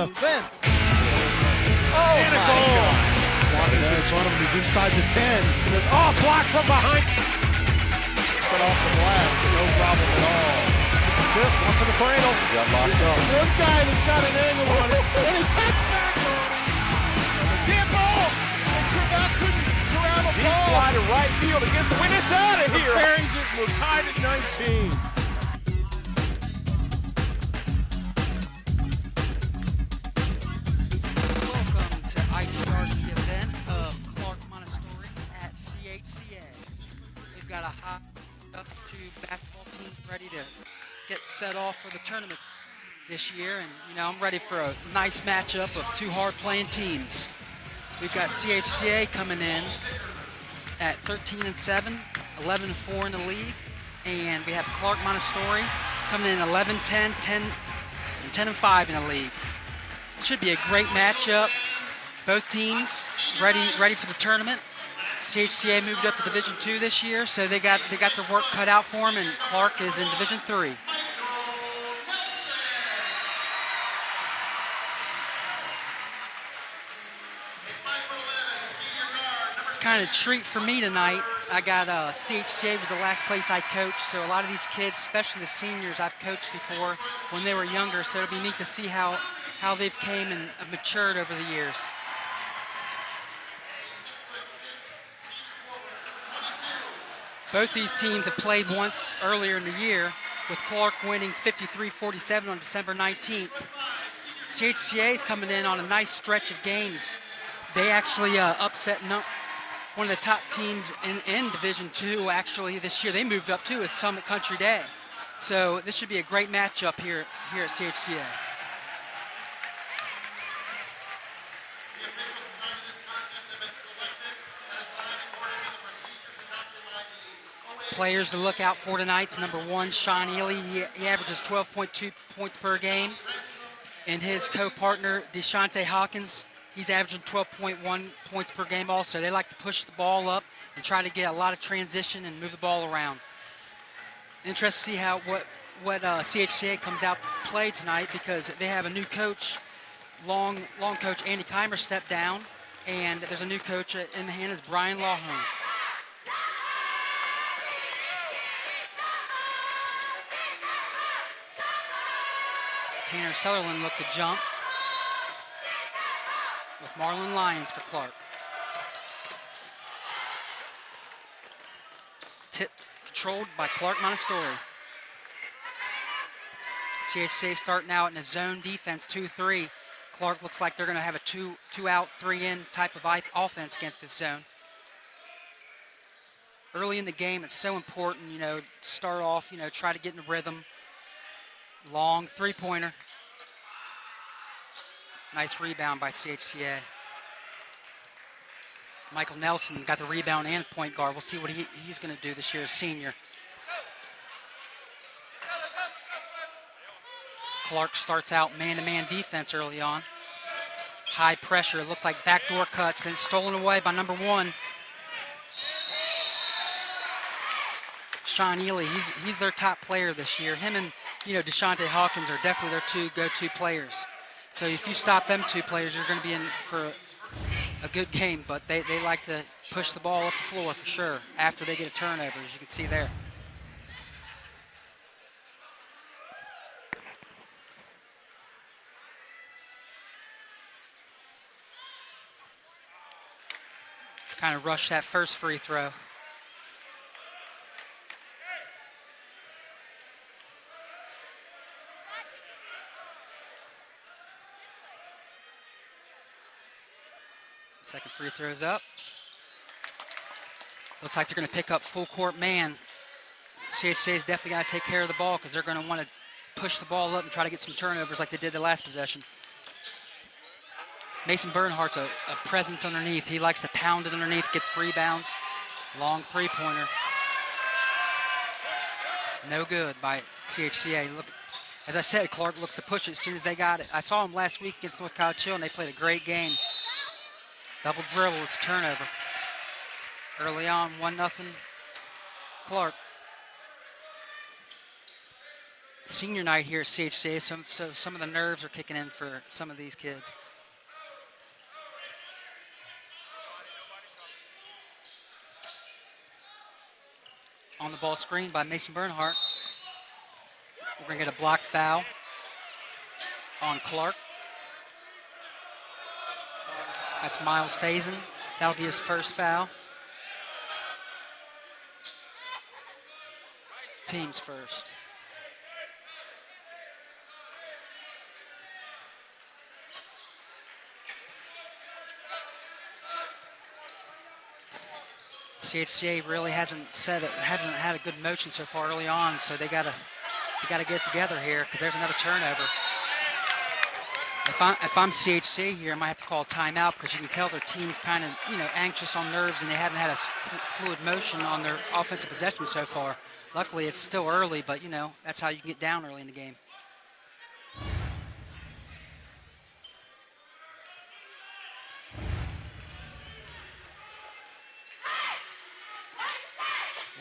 the fence. Oh, and a goal. Walking in front of him. He's inside the 10. Oh, blocked from behind. Put off the glass. No problem at all. Fifth, one for the cradle. Got locked up. One guy that's got an angle on it. And he cuts back on it. Can't ball. That couldn't grab a ball. He's fly to right field against the wind. It's out of here. Buries it. We're tied at 19. Welcome to ICRC event of Clark Montessori at CHCA. We've got a hot up to basketball team ready to get set off for the tournament this year, and I'm ready for a nice matchup of two hard-playing teams. We've got CHCA coming in at 13-7, 11-4 in the league, and we have Clark Montessori coming in 11-10, 10-5 in the league. It should be a great matchup. Both teams ready for the tournament. CHCA moved up to Division II this year, so they got their work cut out for them, and Clark is in Division III. It's kind of a treat for me tonight. I got CHCA was the last place I coached, so a lot of these kids, especially the seniors, I've coached before when they were younger, so it'll be neat to see how they've came and matured over the years. Both these teams have played once earlier in the year, with Clark winning 53-47 on December 19th. CHCA is coming in on a nice stretch of games. They actually upset one of the top teams in Division II actually this year. They moved up too as Summit Country Day. So this should be a great matchup here at CHCA. Players to look out for tonight's number one, Sean Ely. He averages 12.2 points per game. And his co-partner, DeShante Hawkins, he's averaging 12.1 points per game also. They like to push the ball up and try to get a lot of transition and move the ball around. Interested to see what CHCA comes out to play tonight, because they have a new coach, long coach Andy Keimer stepped down, and there's a new coach in the hand is Brian Lawhorn. Tanner Sutherland looked to jump with Marlon Lyons for Clark. Tip controlled by Clark Montessori. CHCA starting out in a zone defense 2-3. Clark looks like they're going to have a two out, 3 in type of offense against this zone. Early in the game, it's so important, to start off, try to get in the rhythm. Long three-pointer. Nice rebound by CHCA. Michael Nelson got the rebound and point guard. We'll see what he's going to do this year as senior. Clark starts out man-to-man defense early on. High pressure. It looks like backdoor cuts, then stolen away by number one. Sean Ely, he's their top player this year. Him and DeShante Hawkins are definitely their two go-to players. So if you stop them two players, you're going to be in for a good game. But they like to push the ball up the floor for sure after they get a turnover, as you can see there. Kind of rush that first free throw. Second free throw's up. Looks like they're going to pick up full court man. CHCA is definitely going to take care of the ball, because they're going to want to push the ball up and try to get some turnovers like they did the last possession. Mason Bernhardt's a presence underneath. He likes to pound it underneath, gets rebounds. Long three-pointer. No good by CHCA. Look, as I said, Clark looks to push it as soon as they got it. I saw him last week against North College Hill, and they played a great game. Double dribble, it's turnover. Early on, 1-0 Clark. senior night here at CHCA, so some of the nerves are kicking in for some of these kids. On the ball screen by Mason Bernhardt. We're going to get a block foul on Clark. That's Miles Faison. That'll be his first foul. Team's first. CHCA really hasn't had a good motion so far early on, so they gotta get it together here because there's another turnover. If I'm CHCA here, I might have to call a timeout because you can tell their team's kind of anxious on nerves and they haven't had a fluid motion on their offensive possession so far. Luckily, it's still early, but that's how you can get down early in the game.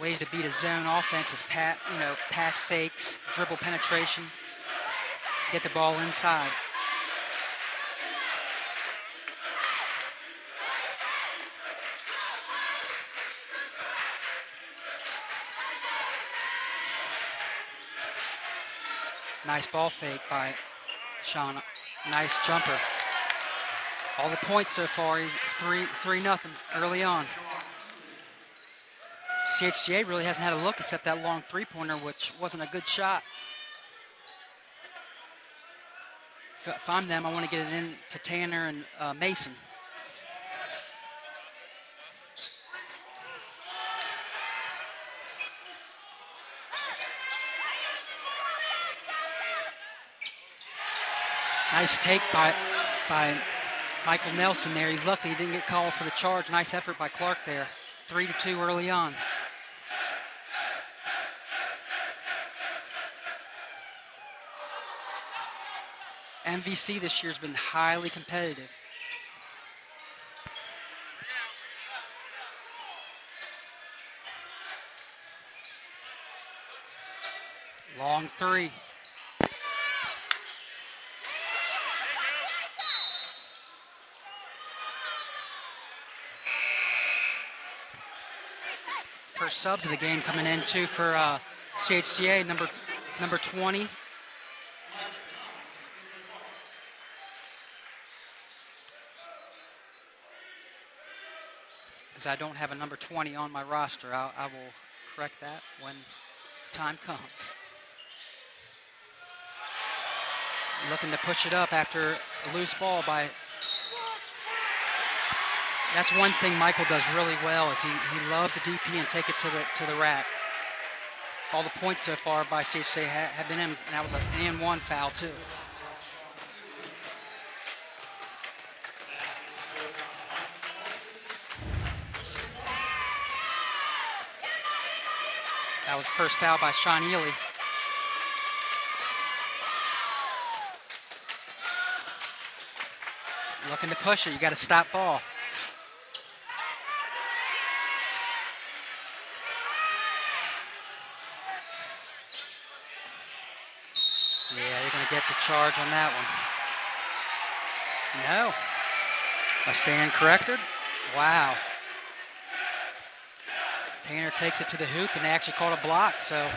Ways to beat a zone offense is pass fakes, dribble penetration, get the ball inside. Nice ball fake by Sean. Nice jumper. All the points so far, he's 3-0 early on. CHCA really hasn't had a look except that long three-pointer, which wasn't a good shot. If I'm them, I want to get it in to Tanner and Mason. Nice take by Michael Nelson there. He's lucky he didn't get called for the charge. Nice effort by Clark there. 3-2 early on. MVC this year has been highly competitive. Long three. First sub to the game coming in too for CHCA, number 20. Because I don't have a number 20 on my roster. I will correct that when time comes. Looking to push it up after a loose ball by... That's one thing Michael does really well is he loves the DP and take it to the rack. All the points so far by CHCA have been in, and that was an and-one foul too. That was first foul by Sean Ely. Looking to push it, you got to stop ball. Yeah, you're going to get the charge on that one. No. A stand corrected. Wow. Tanner takes it to the hoop, and they actually called a block. So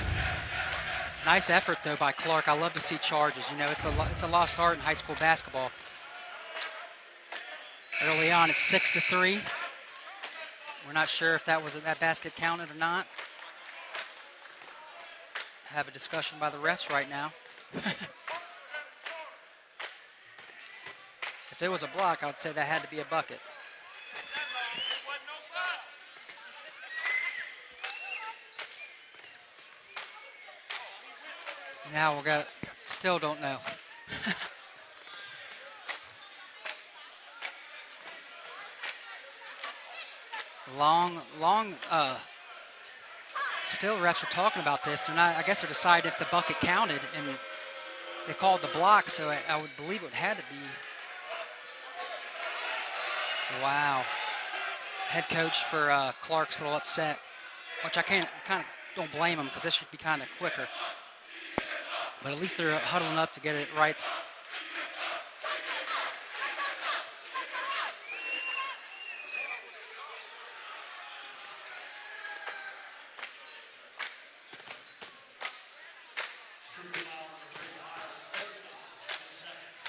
nice effort, though, by Clark. I love to see charges. It's a lost art in high school basketball. Early on, it's 6-3. We're not sure if that basket counted or not. Have a discussion by the refs right now. If it was a block, I would say that had to be a bucket. Now still don't know. Still refs are talking about this. I guess they're deciding if the bucket counted, and they called the block, so I would believe it had to be. Wow. Head coach for Clark's a little upset, which I kind of don't blame him because this should be kind of quicker. But at least they're huddling up to get it right.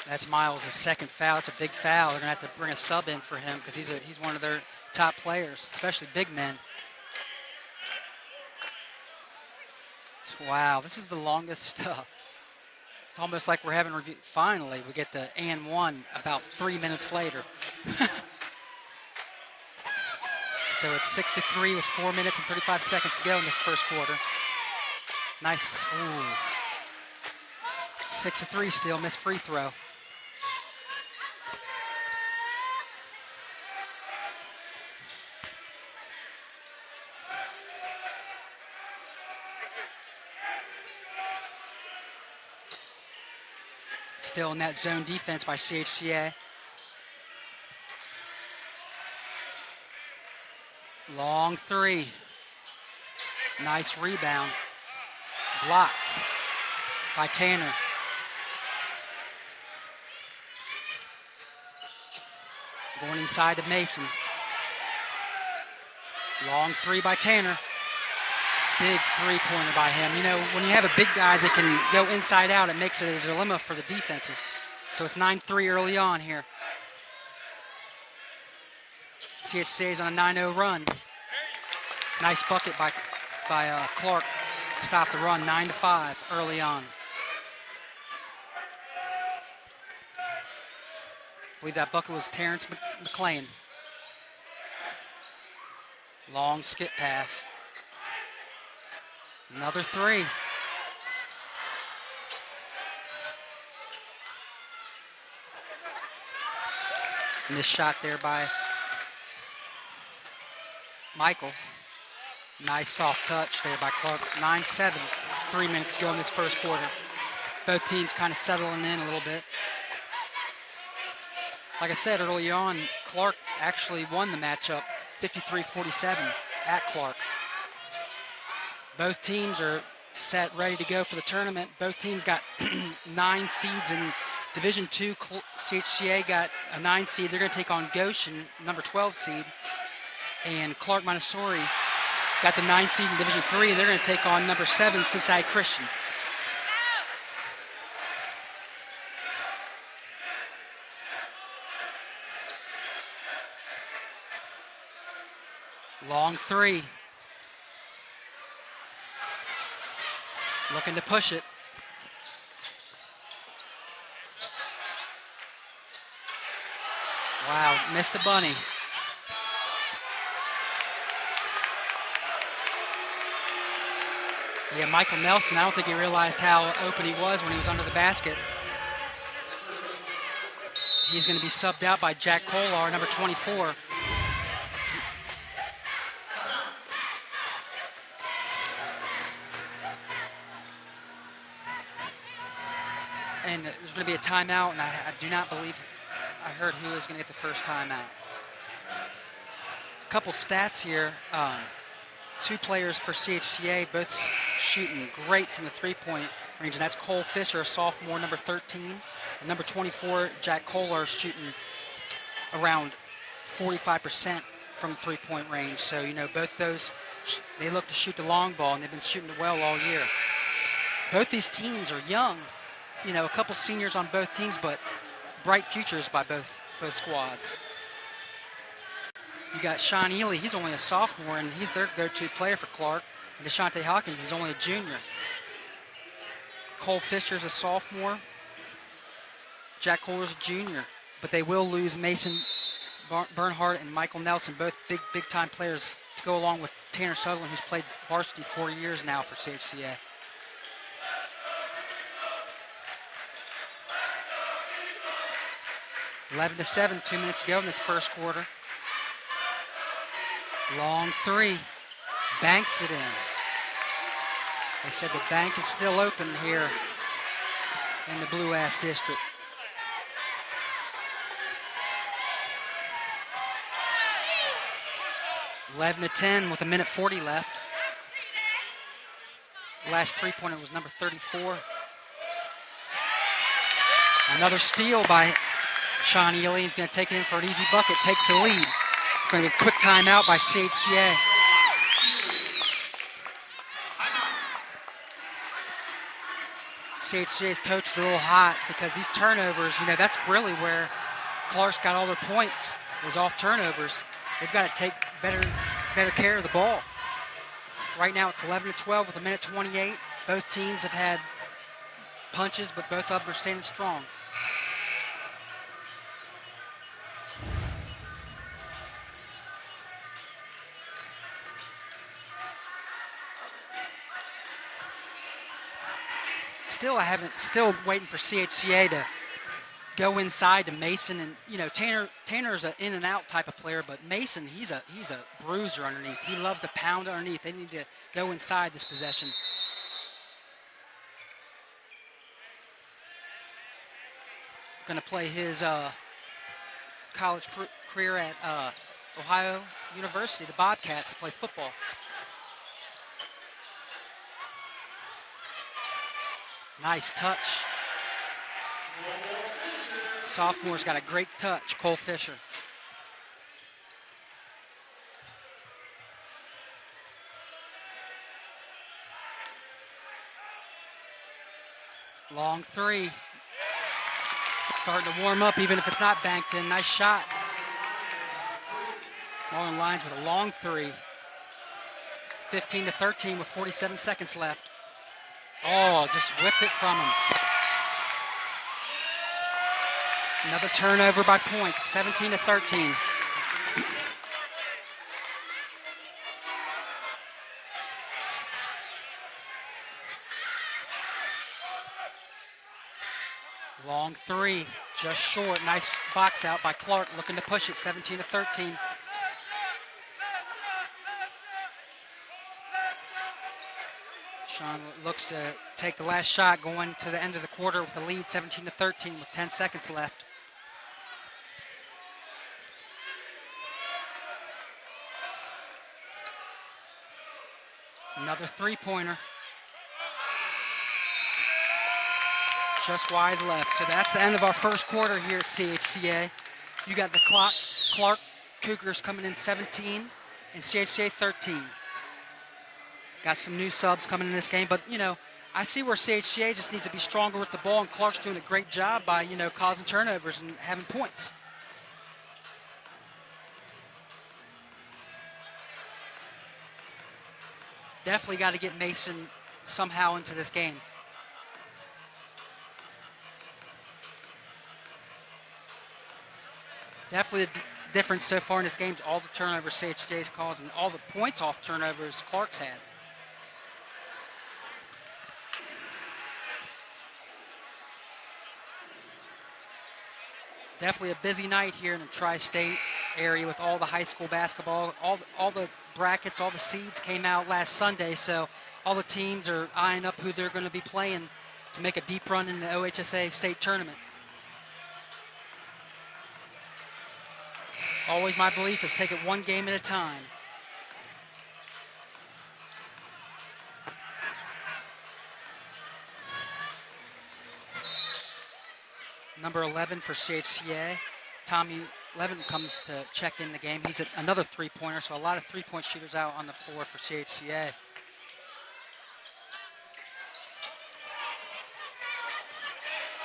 That's Miles' second foul. It's a big foul. They're going to have to bring a sub in for him because he's one of their top players, especially big men. Wow, this is the longest. It's almost like we're having review. Finally, we get the and one about 3 minutes later. So it's 6-3 with 4 minutes and 35 seconds to go in this first quarter. Nice. Ooh. 6-3 still, missed free throw. Still in that zone defense by CHCA. Long three. Nice rebound. Blocked by Tanner. Going inside to Mason. Long three by Tanner. Big three-pointer by him. You know, when you have a big guy that can go inside out, it makes it a dilemma for the defenses. So it's 9-3 early on here. CHCA is on a 9-0 run. Nice bucket by Clark to stop the run, 9-5 early on. I believe that bucket was Terrence McClain. Long skip pass. Another three. Missed shot there by Michael. Nice soft touch there by Clark. 9-7, 3 minutes to go in this first quarter. Both teams kind of settling in a little bit. Like I said early on, Clark actually won the matchup 53-47 at Clark. Both teams are set, ready to go for the tournament. Both teams got 9 seeds in Division II. CHCA got a 9 seed. They're going to take on Goshen, number 12 seed. And Clark Montessori got the 9 seed in Division III, and they're going to take on number 7, Cincinnati Christian. Long three. Looking to push it. Wow, missed the bunny. Yeah, Michael Nelson, I don't think he realized how open he was when he was under the basket. He's going to be subbed out by Jack Kolar, number 24. And there's going to be a timeout, and I do not believe I heard who is going to get the first timeout. A couple stats here. 2 players for CHCA, both shooting great from the three-point range, and that's Cole Fisher, a sophomore, number 13, and number 24, Jack Kolar, shooting around 45% from three-point range. So, you know, both those, they look to shoot the long ball, and they've been shooting it well all year. Both these teams are young. You know, a couple seniors on both teams, but bright futures by both squads. You got Sean Ely, he's only a sophomore, and he's their go-to player for Clark. And DeShante Hawkins is only a junior. Cole Fisher's a sophomore. Jack Kohler's a junior. But they will lose Mason Bernhardt and Michael Nelson, both big-time players, to go along with Tanner Sutherland, who's played varsity 4 years now for CHCA. Eleven to 7, 2 minutes to go in this first quarter. Long three, banks it in. They said the bank is still open here in the Blue Ass District. Eleven to 10 with 1:40 left. Last three-pointer was number 34, Another steal by Sean Ely. He's going to take it in for an easy bucket. Takes the lead. Going to get a quick timeout by CHCA. CHCA's coach is a little hot because these turnovers, that's really where Clark's got all their points, is off turnovers. They've got to take better care of the ball. Right now it's 11-12 with 1:28. Both teams have had punches, but both of them are standing strong. Still waiting for CHCA to go inside to Mason, and Tanner's an in and out type of player, but Mason, he's a bruiser underneath. He loves to pound underneath. They need to go inside this possession. Going to play his college career at Ohio University, the Bobcats, to play football. Nice touch. Sophomore's got a great touch, Cole Fisher. Long three. Starting to warm up even if it's not banked in. Nice shot. Marlon Lyons with a long three. 15-13 with 47 seconds left. Oh, just whipped it from him. Another turnover by points, 17-13. Long three, just short. Nice box out by Clark, looking to push it, 17-13. Sean looks to take the last shot going to the end of the quarter with the lead, 17-13 with 10 seconds left. Another three-pointer. Just wide left. So that's the end of our first quarter here at CHCA. You got the Clark Cougars coming in 17 and CHCA 13. Got some new subs coming in this game, but I see where CHCA just needs to be stronger with the ball, and Clark's doing a great job by causing turnovers and having points. Definitely got to get Mason somehow into this game. Definitely the difference so far in this game is all the turnovers CHJ's caused and all the points off turnovers Clark's had. Definitely a busy night here in the tri-state area with all the high school basketball. All the brackets, all the seeds came out last Sunday, so all the teams are eyeing up who they're going to be playing to make a deep run in the OHSA state tournament. Always my belief is take it one game at a time. Number 11 for CHCA. Tommy Levin comes to check in the game. He's another three-pointer, so a lot of three-point shooters out on the floor for CHCA.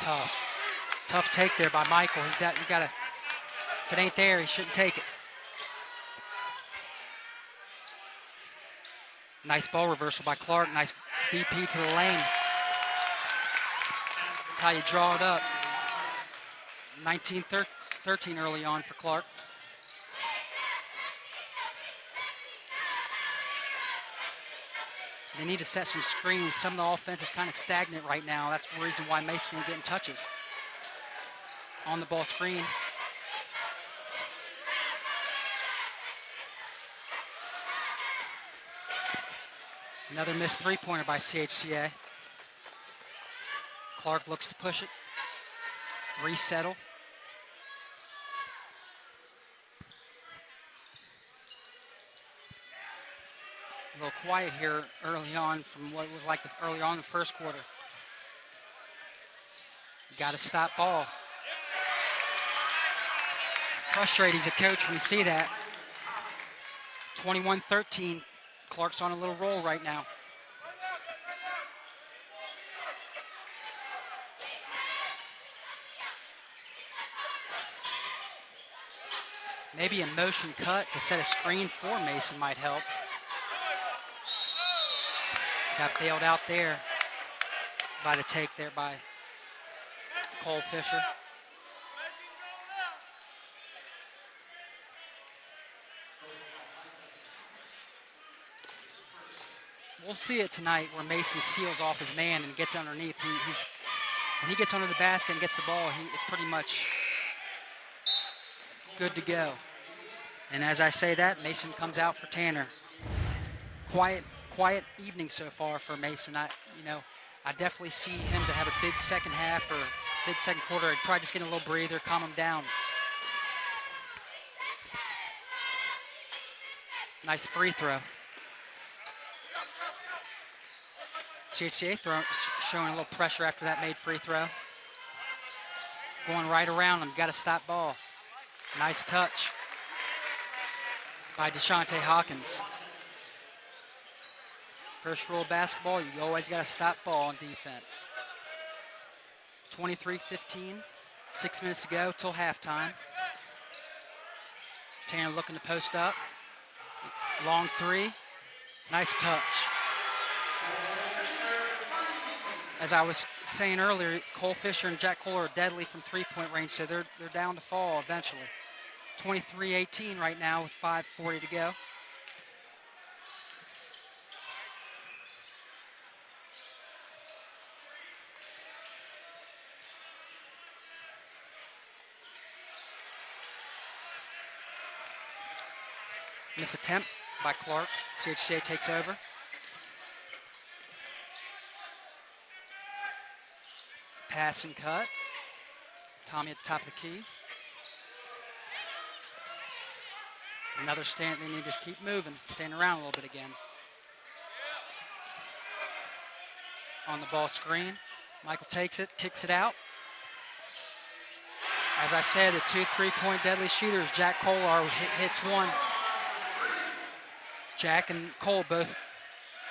Tough take there by Michael. You got to, if it ain't there, he shouldn't take it. Nice ball reversal by Clark. Nice DP to the lane. That's how you draw it up. 19-13 early on for Clark. They need to set some screens. Some of the offense is kind of stagnant right now. That's the reason why Mason ain't getting touches. On the ball screen. Another missed three-pointer by CHCA. Clark looks to push it. Resettle. A little quiet here early on from what it was like early on in the first quarter. You got to stop ball. Frustrating as a coach when you see that. 21-13. Clark's on a little roll right now. Maybe a motion cut to set a screen for Mason might help. Got bailed out there by the take there by Cole Fisher. We'll see it tonight where Mason seals off his man and gets underneath. When he gets under the basket and gets the ball, it's pretty much good to go. And as I say that, Mason comes out for Tanner. Quiet evening so far for Mason. I definitely see him to have a big second half or big second quarter. I'd probably just get a little breather, calm him down. Nice free throw. CHCA showing a little pressure after that made free throw. Going right around him, got to stop ball. Nice touch by DeShante Hawkins. First rule of basketball, you always got to stop ball on defense. 23-15, 6 minutes to go till halftime. Tanner looking to post up. Long three, nice touch. As I was saying earlier, Cole Fisher and Jack Cole are deadly from three-point range, so they're down to fall eventually. 23-18 right now with 5:40 to go. Miss attempt by Clark. CHCA takes over. Pass and cut. Tommy at the top of the key. Another stand. They need to just keep moving. Stand around a little bit again. On the ball screen. Michael takes it, kicks it out. As I said, the 2 3-point deadly shooters. Jack Cole hits one. Jack and Cole both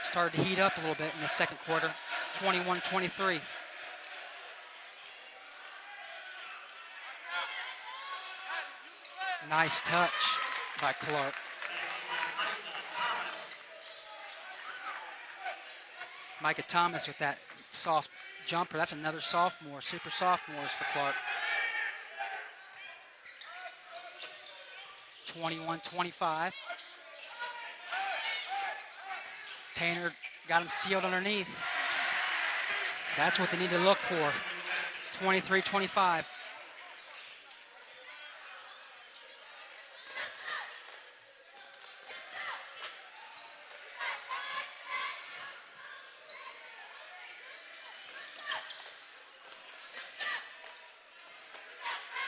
started to heat up a little bit in the second quarter. 21-23. Nice touch by Clark. Micah Thomas with that soft jumper. That's another sophomore, super sophomores for Clark. 21-25. Tanner got him sealed underneath. That's what they need to look for. 23-25.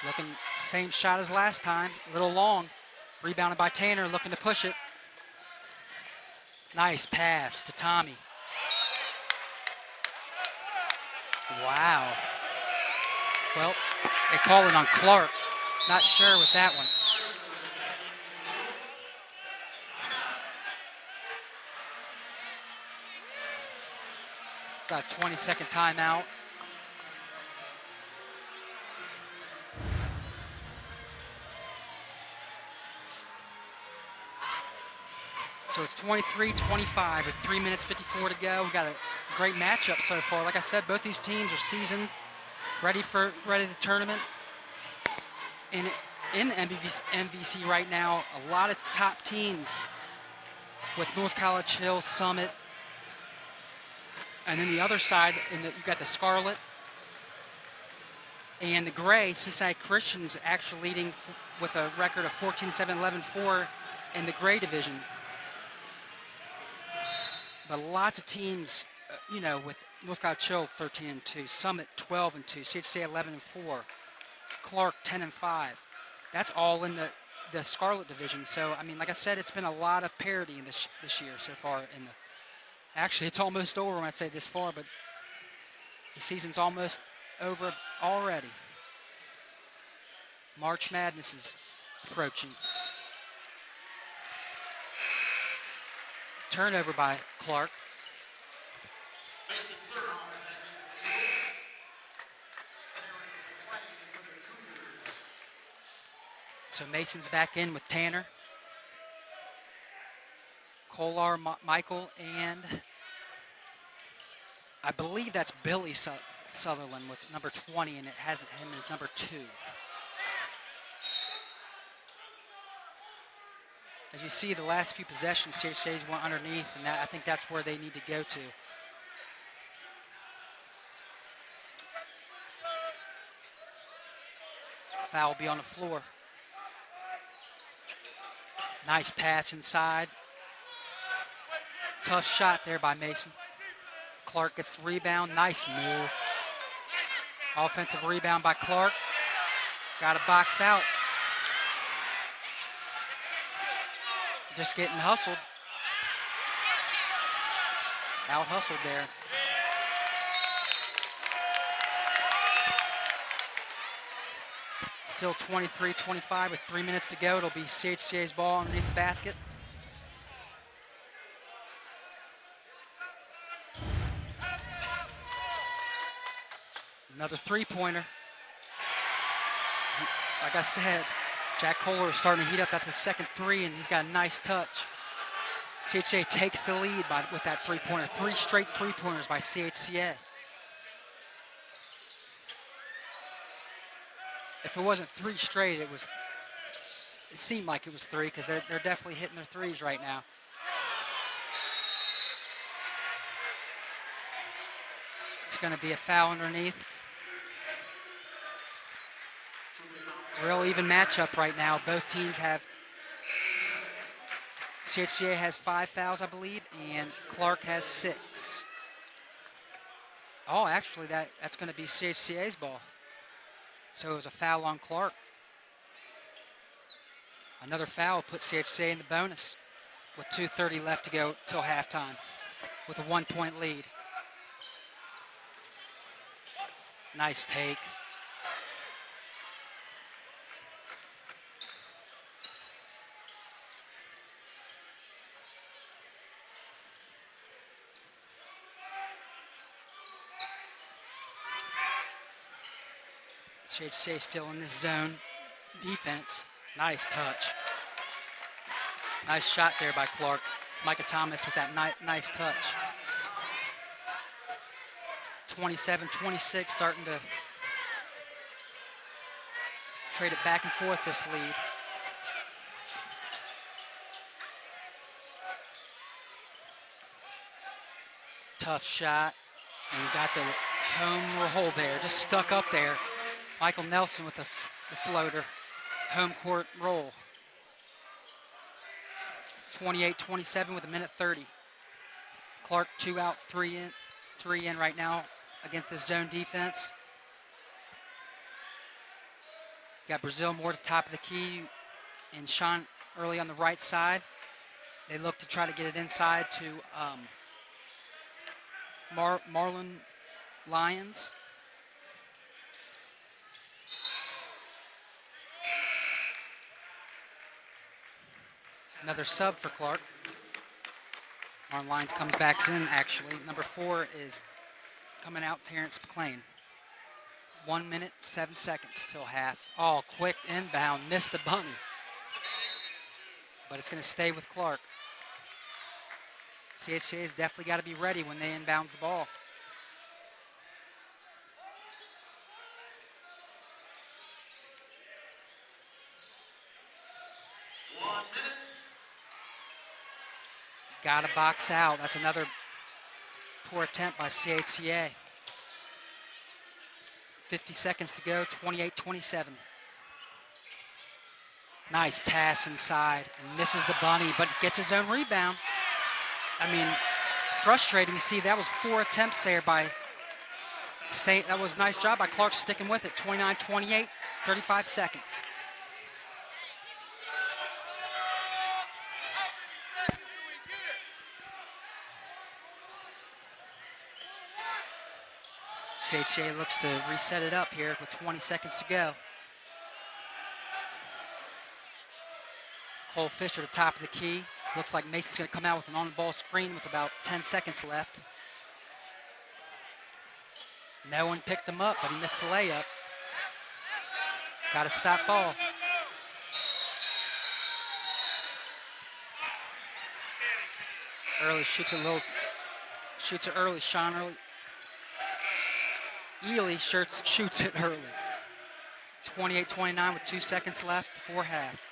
Looking same shot as last time, a little long. Rebounded by Tanner, looking to push it. Nice pass to Tommy. Wow. Well, they call it on Clark. Not sure with that one. Got a 20-second timeout. So it's 23-25 with 3 minutes 54 to go. We've got a great matchup so far. Like I said, both these teams are seasoned, ready for the tournament. And in the MVC right now, a lot of top teams with North College Hill, Summit, and then the other side, you've got the Scarlet and the Gray. Cincinnati Christian's actually leading with a record of 14-7, 11-4 in the Gray division. But lots of teams, with North College Hill 13-2, Summit 12-2, CHCA 11-4, Clark 10-5. That's all in the Scarlet division. So, I mean, like I said, it's been a lot of parity in this year so far. Actually, it's almost over when I say this far, but the season's almost over already. March Madness is approaching. Turnover by Clark. So Mason's back in with Tanner, Kolar, Michael, and I believe that's Billy Sutherland with number 20, and it has him as number 2. As you see, the last few possessions, CHA's went underneath, and I think that's where they need to go to. Foul will be on the floor. Nice pass inside. Tough shot there by Mason. Clark gets the rebound. Nice move. Offensive rebound by Clark. Got to box out. Just getting hustled. Out hustled there. Still 23-25 with 3 minutes to go. It'll be CHCA's ball underneath the basket. Another three-pointer. Like I said, Jack Kohler is starting to heat up. That's his second three, and he's got a nice touch. CHA takes the lead with that three-pointer. 3 straight three-pointers by CHCA. If it wasn't 3 straight, it seemed like it was 3 because they're definitely hitting their threes right now. It's going to be a foul underneath. Real even matchup right now. Both teams have, CHCA has 5 fouls, I believe, and Clark has 6. Oh, actually, that's going to be CHCA's ball. So it was a foul on Clark. Another foul puts CHCA in the bonus with 2:30 left to go till halftime with a 1-point lead. Nice take. CHCA still in this zone defense. Nice touch. Nice shot there by Clark. Micah Thomas with that nice touch. 27-26, starting to trade it back and forth, this lead. Tough shot, and got the home roll there, just stuck up there. Michael Nelson with the floater. Home court roll. 28-27 with 1:30. Clark 2 out, 3 in right now against this zone defense. Got Brazil Moore at the top of the key and Sean early on the right side. They look to try to get it inside to Marlon Lyons. Another sub for Clark. Marlon Lyons comes back in, actually. Number 4 is coming out, Terrence McClain. 1 minute, 7 seconds till half. Oh, quick inbound, missed the bunny. But it's going to stay with Clark. CHCA's definitely got to be ready when they inbounds the ball. Got to box out. That's another poor attempt by CHCA. 50 seconds to go, 28-27. Nice pass inside, and misses the bunny, but gets his own rebound. I mean, frustrating. You see, that was 4 attempts there by State. That was a nice job by Clark sticking with it. 29-28, 35 seconds. CHA looks to reset it up here with 20 seconds to go. Cole Fisher, the top of the key. Looks like Mason's going to come out with an on-ball screen with about 10 seconds left. No one picked him up, but he missed the layup. Got a stop ball. Early shoots it early. Sean early. Ely shoots it early. 28-29 with 2 seconds left before half.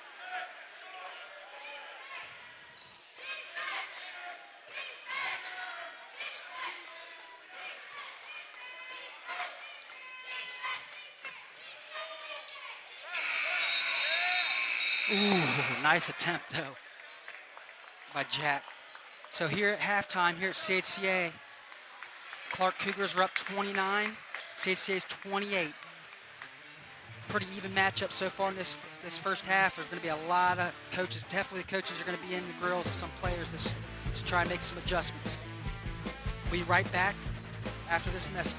Ooh, nice attempt though by Jack. So here at halftime, here at CHCA, Clark Cougars are up 29, CHCA's 28. Pretty even matchup so far in this first half. There's going to be a lot of coaches. Definitely the coaches are going to be in the grills of some players to try and make some adjustments. We'll be right back after this message.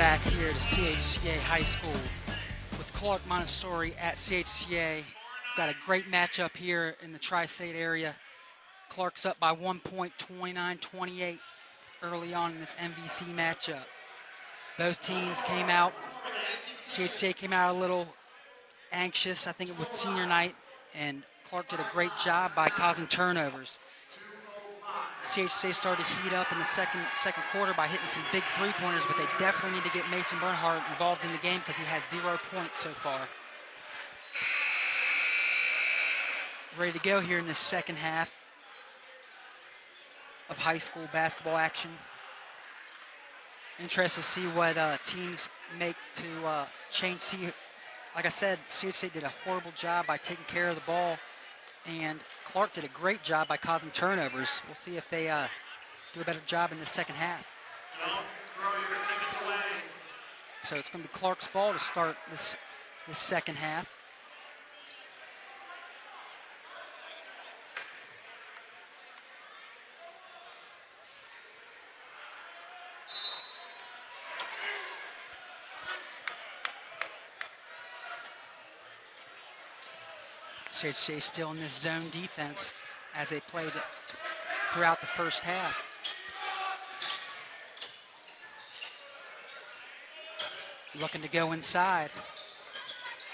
back here to CHCA High School with Clark Montessori at CHCA. Got a great matchup here in the Tri-State area. Clark's up by 1 point, 29-28 early on in this MVC matchup. Both teams came out. CHCA came out a little anxious, I think, with senior night, and Clark did a great job by causing turnovers. CHCA started to heat up in the second quarter by hitting some big three-pointers, but they definitely need to get Mason Bernhardt involved in the game because he has 0 points so far. Ready to go here in the second half of high school basketball action. Interested to see what teams make to change. Like I said, CHCA did a horrible job by taking care of the ball, and Clark did a great job by causing turnovers. We'll see if they do a better job in the second half. Don't throw your tickets away. So it's going to be Clark's ball to start this second half. CHCA still in this zone defense as they played it throughout the first half. Looking to go inside.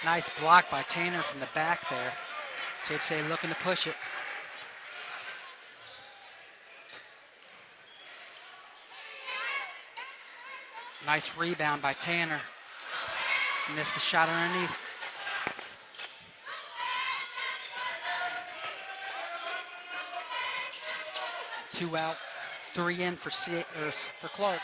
Nice block by Tanner from the back there. CHCA looking to push it. Nice rebound by Tanner. Missed the shot underneath. Two out, three in for Clark.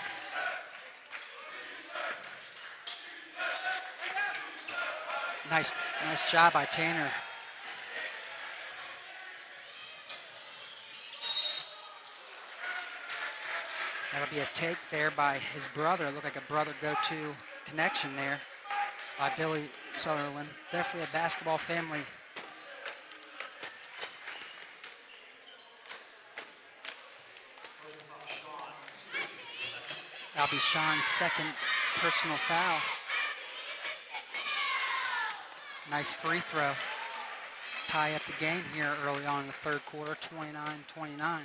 Nice job by Tanner. That'll be a take there by his brother. Looked like a brother go-to connection there by Billy Sutherland. Definitely a basketball family. That'll be Sean's second personal foul. Nice free throw. Tie up the game here early on in the third quarter, 29-29.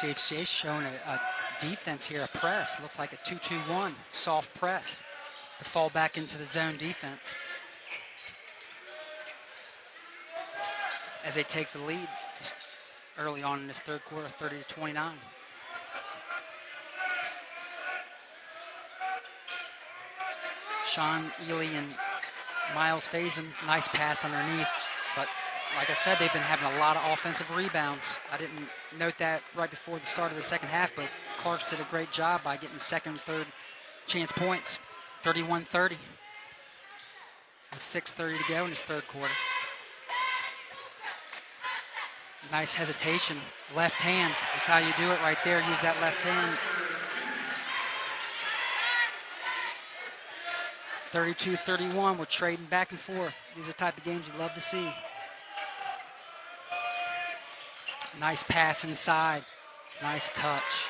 CHCA showing a defense here, a press. Looks like a 2-2-1, soft press to fall back into the zone defense as they take the lead just early on in this third quarter, 30-29. Sean Ely and Miles Faison, nice pass underneath, but like I said, they've been having a lot of offensive rebounds. I didn't note that right before the start of the second half, but Clarks did a great job by getting second and third chance points. 31-30. With 6:30 to go in this third quarter. Nice hesitation. Left hand. That's how you do it right there. Use that left hand. 32-31. We're trading back and forth. These are the type of games you love to see. Nice pass inside. Nice touch.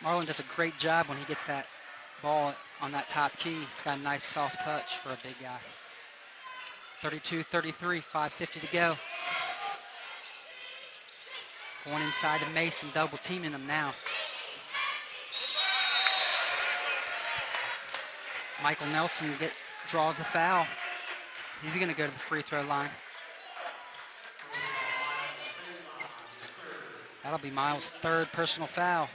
Marlon does a great job when he gets that ball on that top key. It's got a nice soft touch for a big guy. 32-33, 5:50 to go. Going inside to Mason, double teaming him now. Michael Nelson draws the foul. He's going to go to the free throw line. That'll be Miles' third personal foul.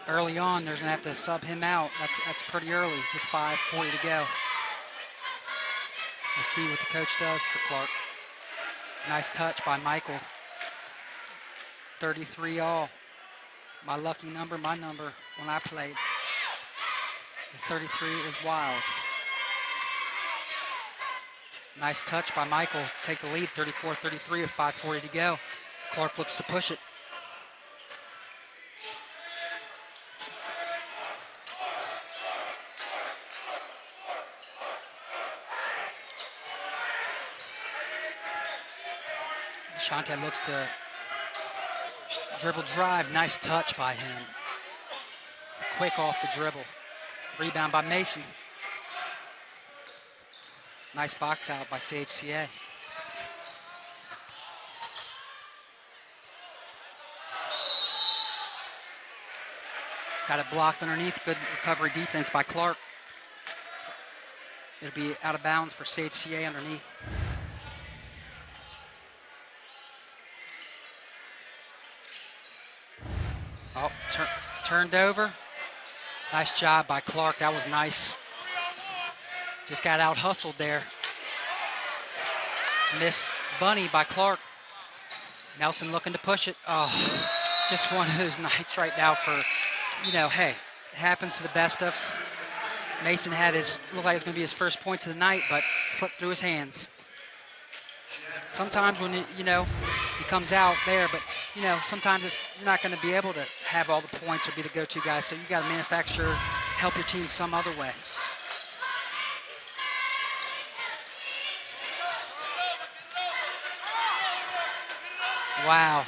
Early on, they're going to have to sub him out. That's pretty early with 5:40 to go. We'll see what the coach does for Clark. Nice touch by Michael. 33 all. My lucky number, my number when I played. The 33 is wild. Nice touch by Michael. Take the lead, 34-33 with 5:40 to go. Clark looks to push it. Shante looks to dribble drive. Nice touch by him. Quick off the dribble. Rebound by Mason. Nice box out by CHCA. Got it blocked underneath. Good recovery defense by Clark. It'll be out of bounds for CHCA underneath. Oh, turned over. Nice job by Clark. That was nice. Just got out hustled there. Missed bunny by Clark. Nelson looking to push it. Oh, just one of those nights right now for, you know, hey, it happens to the best of us. Mason had looked like it was going to be his first points of the night, but slipped through his hands. Sometimes when, he comes out there, but, sometimes you're not going to be able to have all the points or be the go-to guy, so you got to manufacture, help your team some other way. Wow.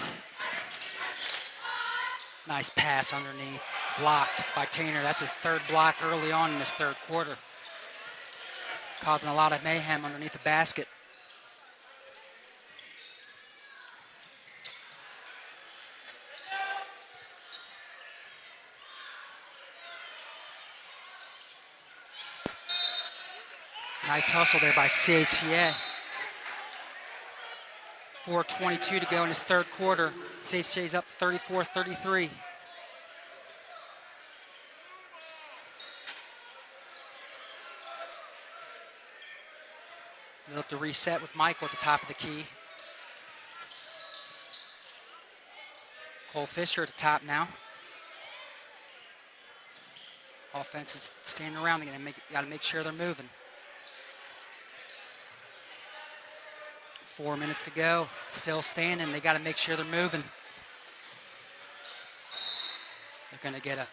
Nice pass underneath. Blocked by Tainer. That's his third block early on in this third quarter. Causing a lot of mayhem underneath the basket. Nice hustle there by CHCA. 4:22 to go in his third quarter. CHCA's up 34-33. They look to reset with Michael at the top of the key. Cole Fisher at the top now. Offense is standing around. They're got to make sure they're moving. 4 minutes to go. Still standing. They got to make sure they're moving. They're going to get a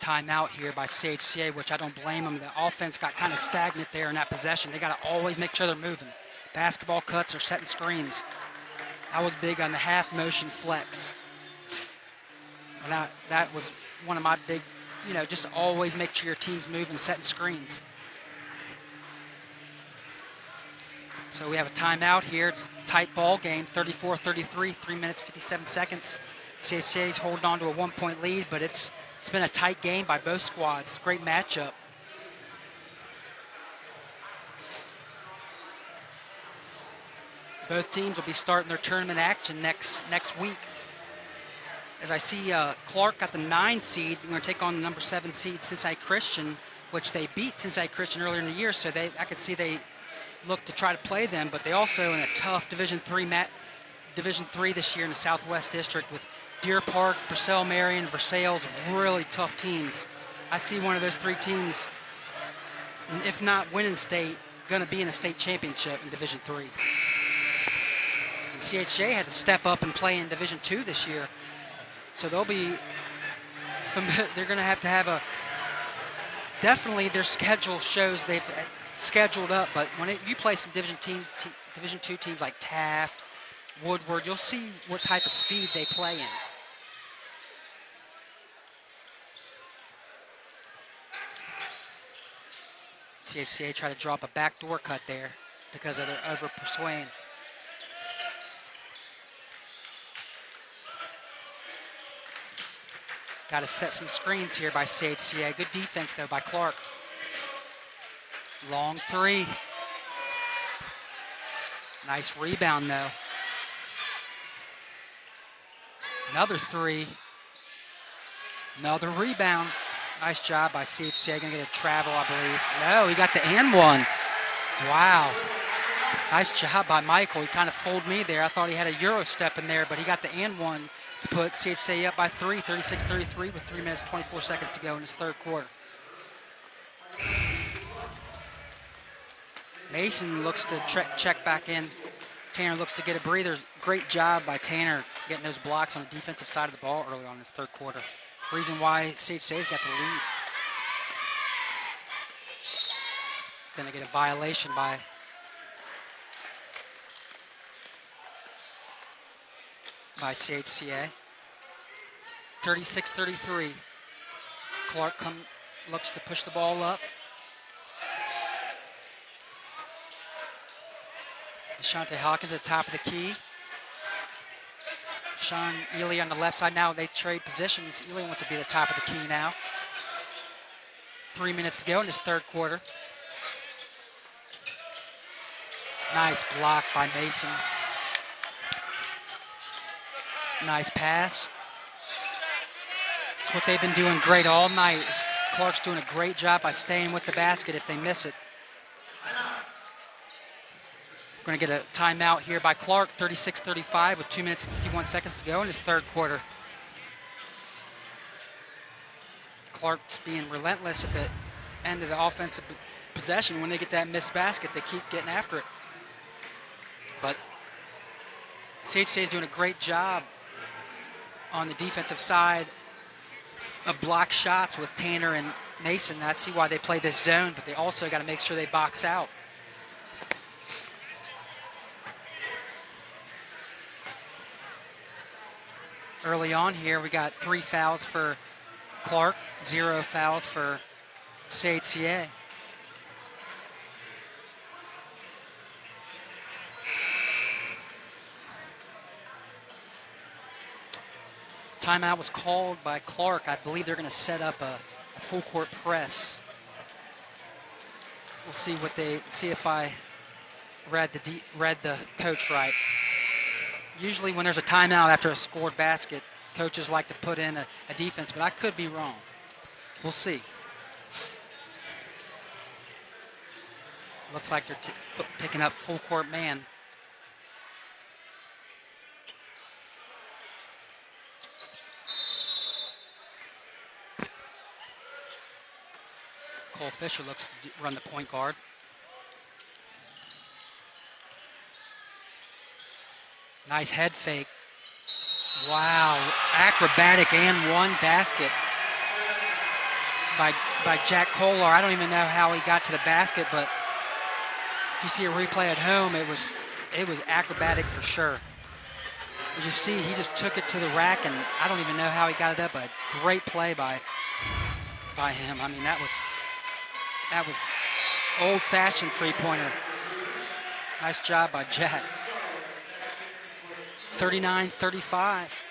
timeout here by CHCA, which I don't blame them. The offense got kind of stagnant there in that possession. They got to always make sure they're moving. Basketball cuts or setting screens. I was big on the half motion flex. And that was one of my big, just always make sure your team's moving, setting screens. So we have a timeout here. It's a tight ball game, 34-33, 3 minutes, 57 seconds. CHCA's holding on to a 1-point lead, but it's been a tight game by both squads. Great matchup. Both teams will be starting their tournament action next week. As I see Clark got the 9 seed. We're going to take on the number 7 seed, Cincinnati Christian, which they beat Cincinnati Christian earlier in the year, so I could see they look to try to play them, but they also in a tough Division III this year in the Southwest District with Deer Park, Purcell Marion, Versailles, really tough teams. I see one of those 3 teams, if not winning state, going to be in a state championship in Division III. And CHA had to step up and play in Division II this year, so they'll be they're going to have a definitely their schedule shows they've scheduled up, but when you play some Division II teams like Taft, Woodward, you'll see what type of speed they play in. CHCA try to drop a backdoor cut there because of their over-pursuing. Got to set some screens here by CHCA. Good defense, though, by Clark. Long 3. Nice rebound, though. Another 3. Another rebound. Nice job by CHCA. Going to get a travel, I believe. No, he got the and one. Wow. Nice job by Michael. He kind of fooled me there. I thought he had a Euro step in there, but he got the and one to put CHCA up by 3, 36-33 with 3 minutes, 24 seconds to go in his third quarter. Mason looks to check back in. Tanner looks to get a breather. Great job by Tanner getting those blocks on the defensive side of the ball early on in his third quarter. Reason why CHCA's got the lead. Going to get a violation by by CHCA. 36-33. Clark looks to push the ball up. Deshante Hawkins at the top of the key. Sean Ely on the left side. Now they trade positions. Ely wants to be the top of the key now. 3 minutes to go in this third quarter. Nice block by Mason. Nice pass. It's what they've been doing great all night. Clark's doing a great job by staying with the basket if they miss it. We're going to get a timeout here by Clark, 36-35 with 2 minutes and 51 seconds to go in his third quarter. Clark's being relentless at the end of the offensive possession. When they get that missed basket, they keep getting after it. But CHCA is doing a great job on the defensive side of block shots with Tanner and Mason. That's why they play this zone, but they also got to make sure they box out. Early on here, we got 3 fouls for Clark, 0 fouls for CHCA. Timeout was called by Clark. I believe they're going to set up a full court press. We'll see if I read the coach right. Usually when there's a timeout after a scored basket, coaches like to put in a defense, but I could be wrong. We'll see. Looks like they're picking up full court man. Cole Fisher looks to run the point guard. Nice head fake. Wow, acrobatic and one basket by Jack Kolar. I don't even know how he got to the basket, but if you see a replay at home, it was acrobatic for sure. You just see he just took it to the rack, and I don't even know how he got it up. A great play by him. I mean, that was old-fashioned three-pointer. Nice job by Jack. 39-35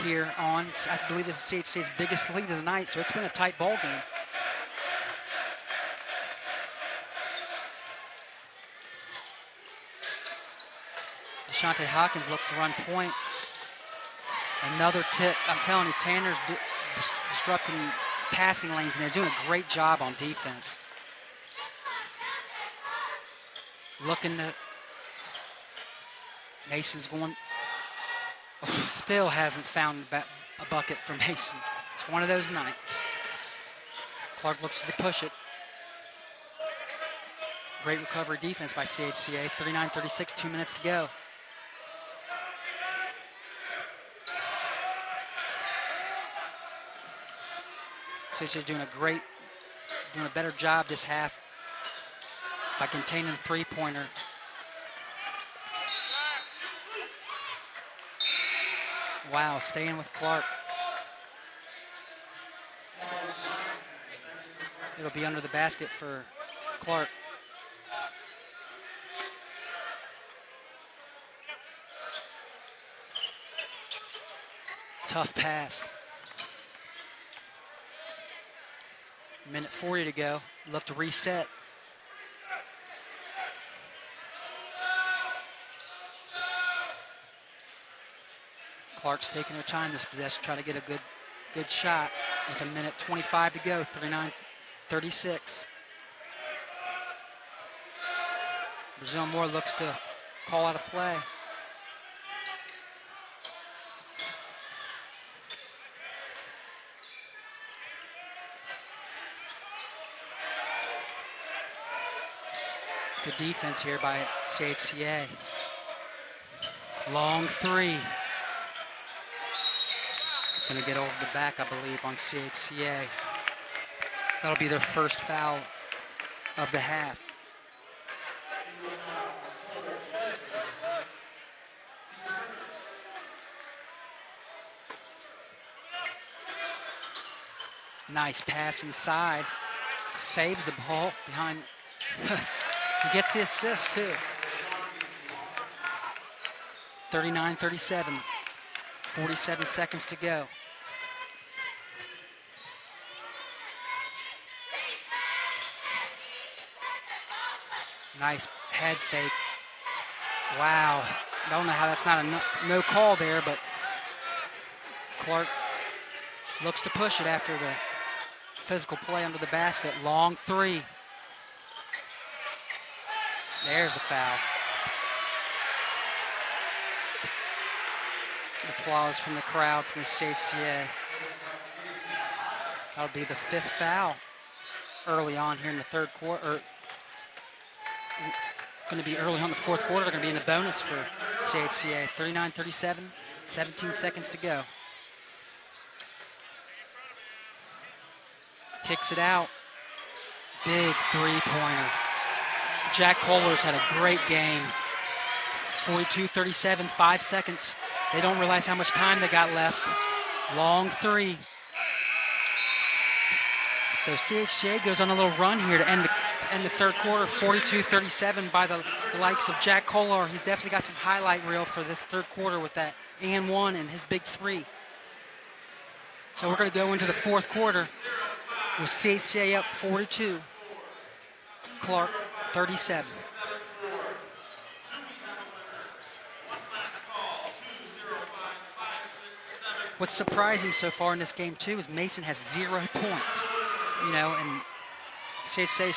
here on, I believe this is CHCA's biggest lead of the night, so it's been a tight ball game. Deshante Hawkins looks to run point. Another tip. I'm telling you, Tanner's disrupting passing lanes, and they're doing a great job on defense. Looking to, Mason's going, still hasn't found a bucket from Mason. It's one of those nights. Clark looks to push it. Great recovery defense by CHCA. 39-36, 2 minutes to go. CHCA doing a better job this half by containing the three-pointer. Wow, staying with Clark. It'll be under the basket for Clark. Tough pass. Minute 40 to go. Look to reset. Clark's taking her time this possession, trying to get a good shot with a minute 25 to go, 39-36. Brazil Moore looks to call out a play. Good defense here by CHCA. Long three. Going to get over the back, I believe, on CHCA. That'll be their first foul of the half. Nice pass inside. Saves the ball behind. He gets the assist too. 39-37. 47 seconds to go. Nice head fake. Wow. I don't know how that's not a no call there, but Clark looks to push it after the physical play under the basket. Long three. There's a foul. Applause from the crowd from the CHCA. That'll be the 5th foul early on here in the third quarter. Going to be early on the fourth quarter. They're going to be in the bonus for CHCA. 39-37, 17 seconds to go. Kicks it out. Big three-pointer. Jack Kohlers had a great game. 42-37, 5 seconds. They don't realize how much time they got left. Long three. So CHCA goes on a little run here to end the third quarter, 42-37 by the likes of Jack Kolar. He's definitely got some highlight reel for this third quarter with that and one and his big three. So we're going to go into the fourth quarter with CHCA up 42, Clark 37. What's surprising so far in this game too is Mason has 0 points, and CHCA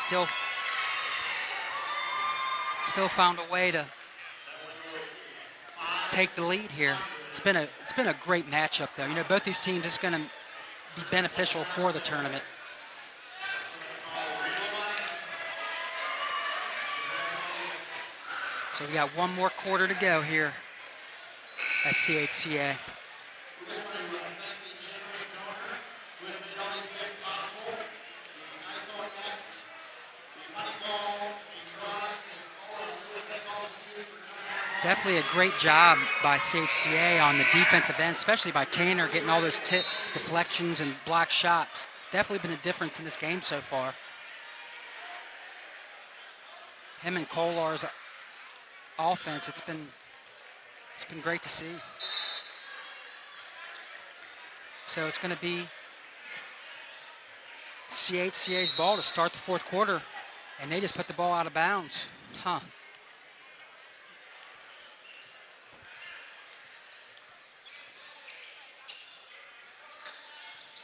still found a way to take the lead here. It's been a great matchup though. Both these teams is going to be beneficial for the tournament. So we got one more quarter to go here at CHCA. Definitely a great job by CHCA on the defensive end, especially by Tanner getting all those tip deflections and block shots. Definitely been a difference in this game so far. Him and Kolar's offense, it's been great to see. So it's going to be CHCA's ball to start the fourth quarter, and they just put the ball out of bounds.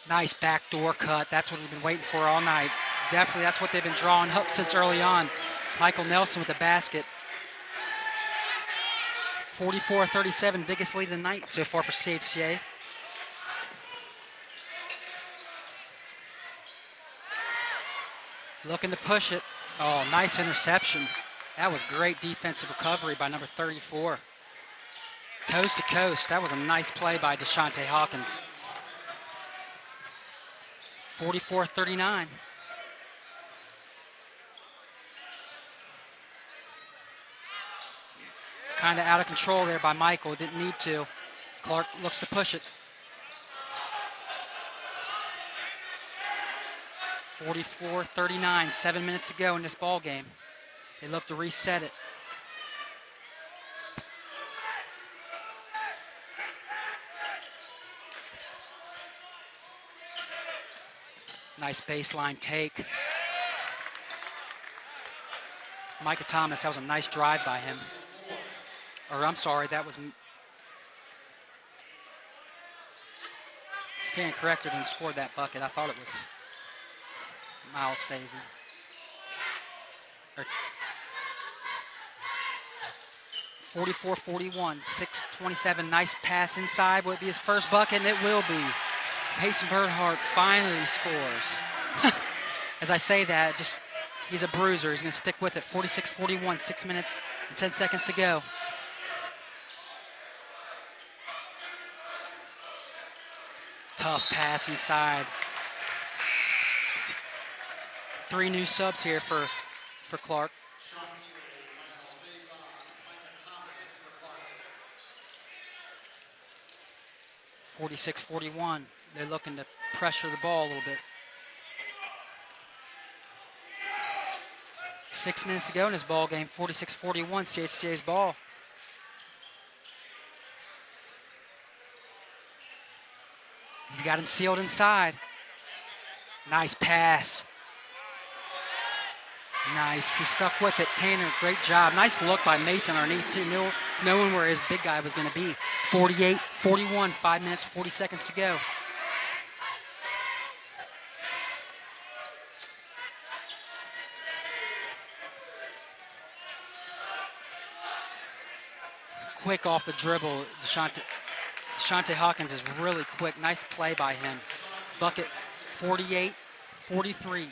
Nice backdoor cut. That's what we've been waiting for all night. Definitely, that's what they've been drawing up since early on. Michael Nelson with the basket. 44-37, biggest lead of the night so far for CHCA. Looking to push it. Oh, nice interception. That was great defensive recovery by number 34. Coast to coast. That was a nice play by Deshante Hawkins. 44-39. Kind of out of control there by Michael. Didn't need to. Clark looks to push it. 44-39, 7 minutes to go in this ball game. They look to reset it. Nice baseline take. Micah Thomas, that was a nice drive by him. Or I'm sorry, that was stand corrected and scored that bucket. I thought it was Miles Fazy. 44-41, 6:27, nice pass inside. Will it be his first bucket? And it will be. Payson Bernhardt finally scores. As I say that, he's a bruiser. He's going to stick with it. 46-41, 6 minutes and 10 seconds to go. Tough pass inside. 3 new subs here for Clark. 46-41. They're looking to pressure the ball a little bit. 6 minutes to go in this ball game. 46-41, CHCA's ball. He's got him sealed inside. Nice pass. Nice. He stuck with it. Tanner, great job. Nice look by Mason underneath, too, knowing where his big guy was going to be. 48-41, 5 minutes, 40 seconds to go. Quick off the dribble. Deshaunte Hawkins is really quick. Nice play by him. Bucket 48-43.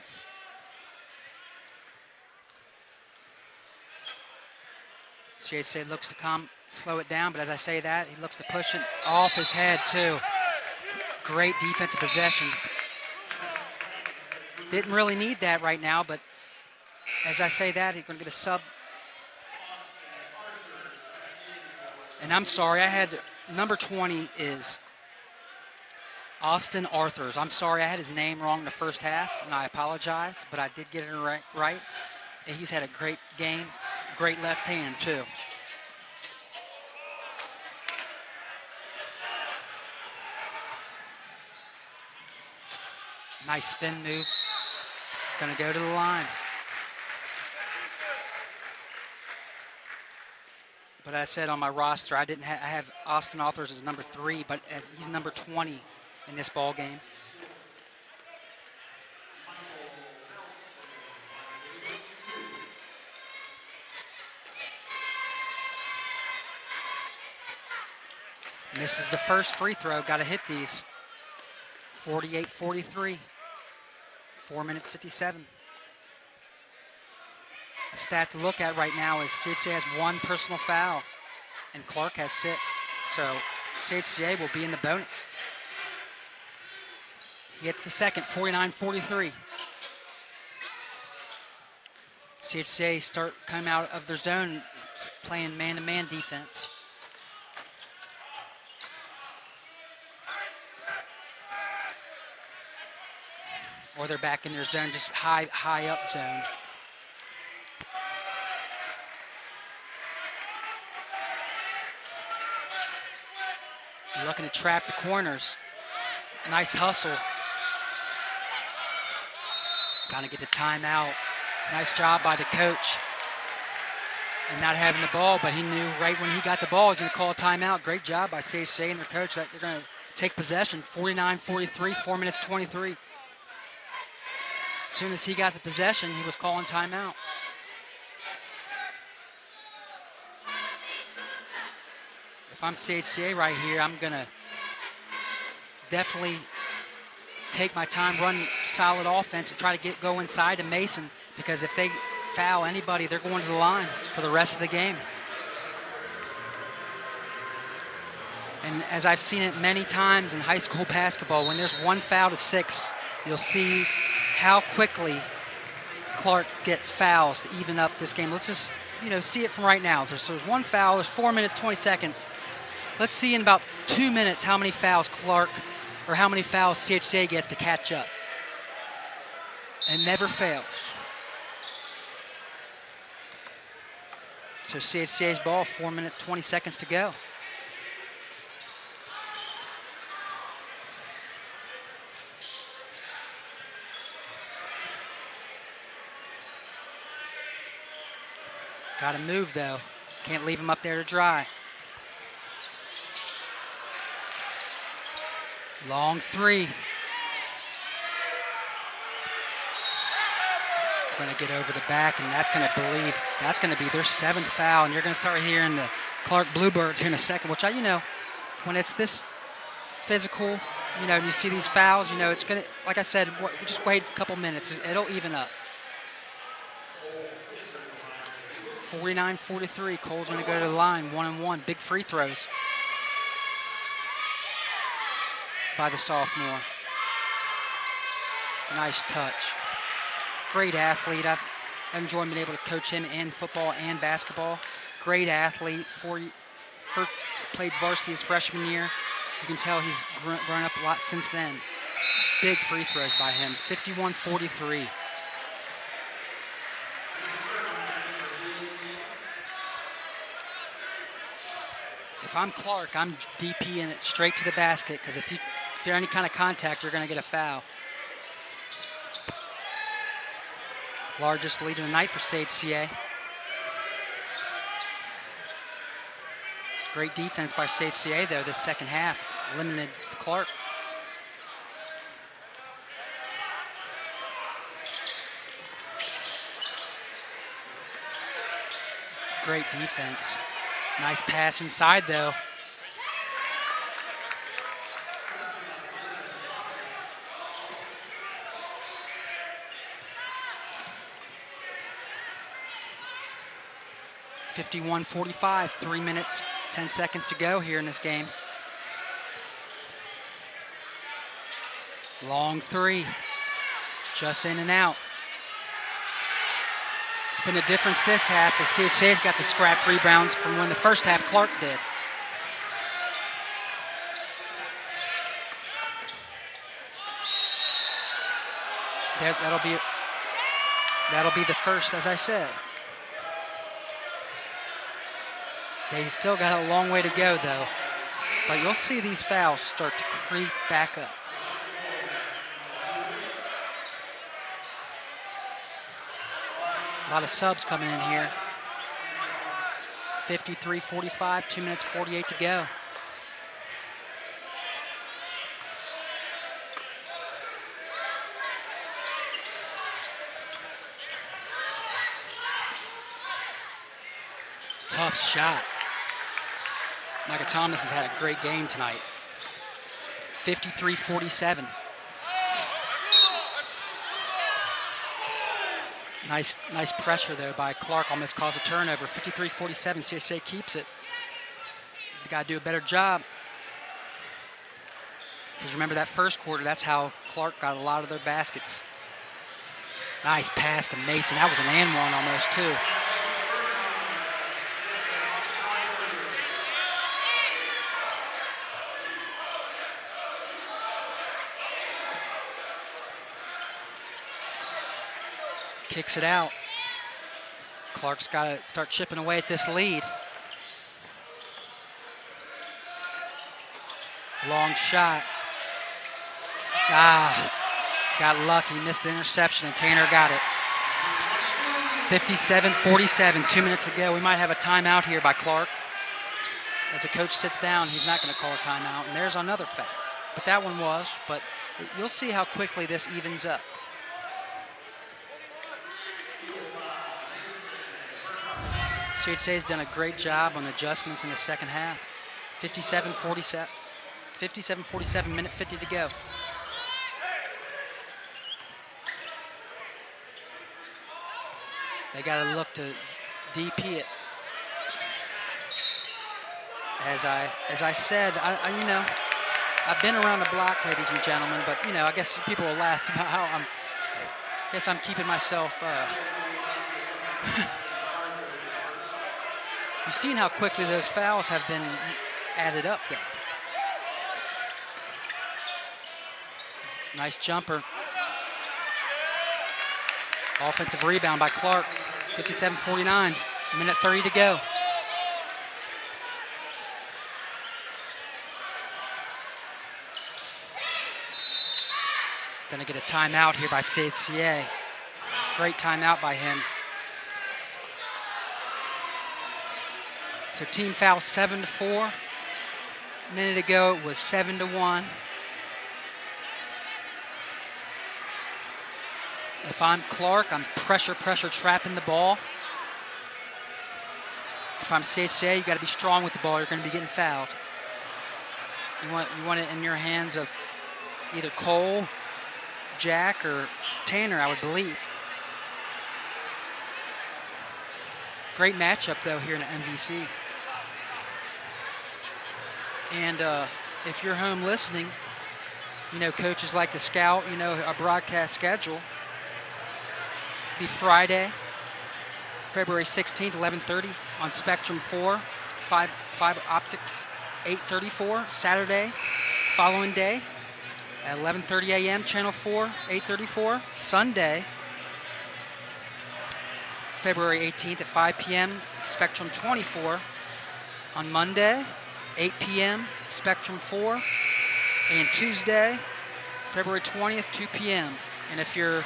CHCA looks to slow it down, but as I say that, he looks to push it off his head too. Great defensive possession. Didn't really need that right now, but as I say that, he's going to get a sub. And I'm sorry, I had number 20 is Austin Arthurs. I'm sorry, I had his name wrong in the first half, and I apologize, but I did get it right. And he's had a great game, great left hand too. Nice spin move. Gonna go to the line. But I said on my roster, I have Austin Arthurs as number 3, but he's number 20 in this ball game. Misses the first free throw. Got to hit these. 48-43. 4 minutes 57. The stat to look at right now is CHCA has 1 personal foul, and Clark has 6. So CHCA will be in the bonus. He hits the second, 49-43. CHCA start coming out of their zone, playing man-to-man defense. Or they're back in their zone, just high up zone. Looking to trap the corners. Nice hustle. Trying to get the timeout. Nice job by the coach. And not having the ball, but he knew right when he got the ball, he was going to call a timeout. Great job by CHCA and their coach that they're going to take possession. 49-43, 4 minutes 23. As soon as he got the possession, he was calling timeout. If I'm CHCA right here, I'm going to definitely take my time, run solid offense, and try to go inside to Mason, because if they foul anybody, they're going to the line for the rest of the game. And as I've seen it many times in high school basketball, when there's 1 foul to 6, you'll see how quickly Clark gets fouls to even up this game. Let's just, see it from right now. There's 1 foul, there's 4 minutes, 20 seconds. Let's see in about 2 minutes how many fouls how many fouls CHCA gets to catch up. And never fails. So CHCA's ball, 4 minutes, 20 seconds to go. Got to move, though. Can't leave him up there to dry. Long 3. Going to get over the back, and that's going to be their 7th foul, and you're going to start hearing the Clark Bluebirds here in a second, which when it's this physical, and you see these fouls, it's going to, like I said, just wait a couple minutes. It'll even up. 49-43, Cole's going to go to the line, 1-and-1, big free throws by the sophomore. Nice touch. Great athlete. I've enjoyed being able to coach him in football and basketball. Great athlete. Played varsity his freshman year. You can tell he's grown up a lot since then. Big free throws by him, 51-43. If I'm Clark, I'm DPing it straight to the basket because if you're any kind of contact, you're going to get a foul. Largest lead of the night for Sage CA. Great defense by Sage CA, though, this second half. Limited Clark. Great defense. Nice pass inside, though. (51-45), 3 minutes, 10 seconds to go here in this game. Long three, just in and out. It's been a difference this half as CHA's got the scrap rebounds from when the first half Clark did. That'll be the first, as I said. They still got a long way to go, though. But you'll see these fouls start to creep back up. A lot of subs coming in here. 53-45, 2 minutes 48 to go. Tough shot. Micah Thomas has had a great game tonight. 53-47. Nice pressure, though, by Clark. Almost caused a turnover. 53-47. CSA keeps it. They got to do a better job. Because remember that first quarter, that's how Clark got a lot of their baskets. Nice pass to Mason. That was an and one almost, too. Kicks it out. Clark's got to start chipping away at this lead. Long shot. Got lucky, missed the interception, and Tanner got it. 57-47, 2 minutes to go. We might have a timeout here by Clark. As the coach sits down, he's not going to call a timeout, and there's another foul. But that one was, but you'll see how quickly this evens up. CHA's done a great job on adjustments in the second half. 57-47, minute 50 to go. They got to look to DP it. As I said, I've been around the block, ladies and gentlemen, but I guess people will laugh about how I'm keeping myself. You've seen how quickly those fouls have been added up, though. Nice jumper. Offensive rebound by Clark. 57-49. Minute 30 to go. Gonna get a timeout here by CHA. Great timeout by him. So team foul 7-4. A minute ago it was 7-1. If I'm Clark, I'm pressure trapping the ball. If I'm CHA, you got to be strong with the ball. You're going to be getting fouled. You want it in your hands of either Cole, Jack, or Tanner, I would believe. Great matchup, though, here in the MVC. And if you're home listening, coaches like to scout, a broadcast schedule. Be Friday, February 16th, 11:30 on Spectrum 4, 5 Optics, 8:34. Saturday, following day, at 11:30 a.m., Channel 4, 8:34. Sunday, February 18th at 5 p.m., Spectrum 24. On Monday, 8 p.m., Spectrum 4. And Tuesday, February 20th, 2 p.m. And if you're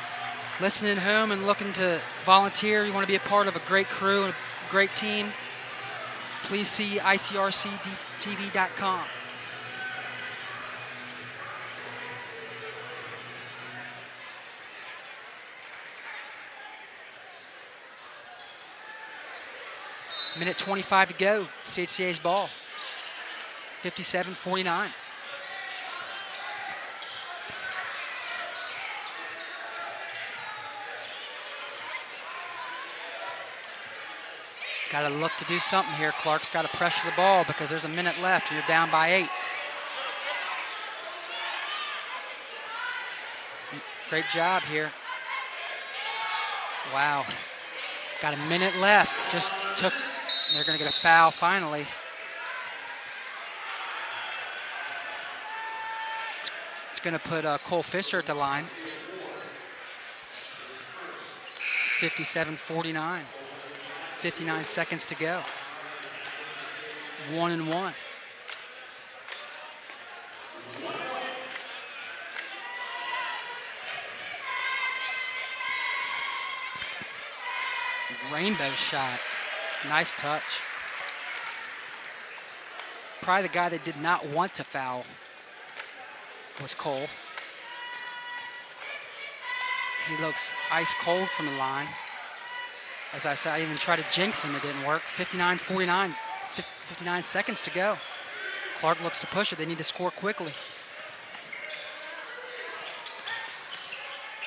listening at home and looking to volunteer, you want to be a part of a great crew and a great team, please see ICRC-TV.com. Minute 25 to go, CHCA's ball, 57-49. Got to look to do something here. Clark's got to pressure the ball because there's a minute left and you're down by 8. Great job here. Wow. Got a minute left. They're going to get a foul finally. It's going to put Cole Fisher at the line. 57-49. 59 seconds to go. 1-1. Rainbow shot. Nice touch. Probably the guy that did not want to foul was Cole. He looks ice cold from the line. As I said, I even tried to jinx him, it didn't work. 59-49, 59 seconds to go. Clark looks to push it, they need to score quickly.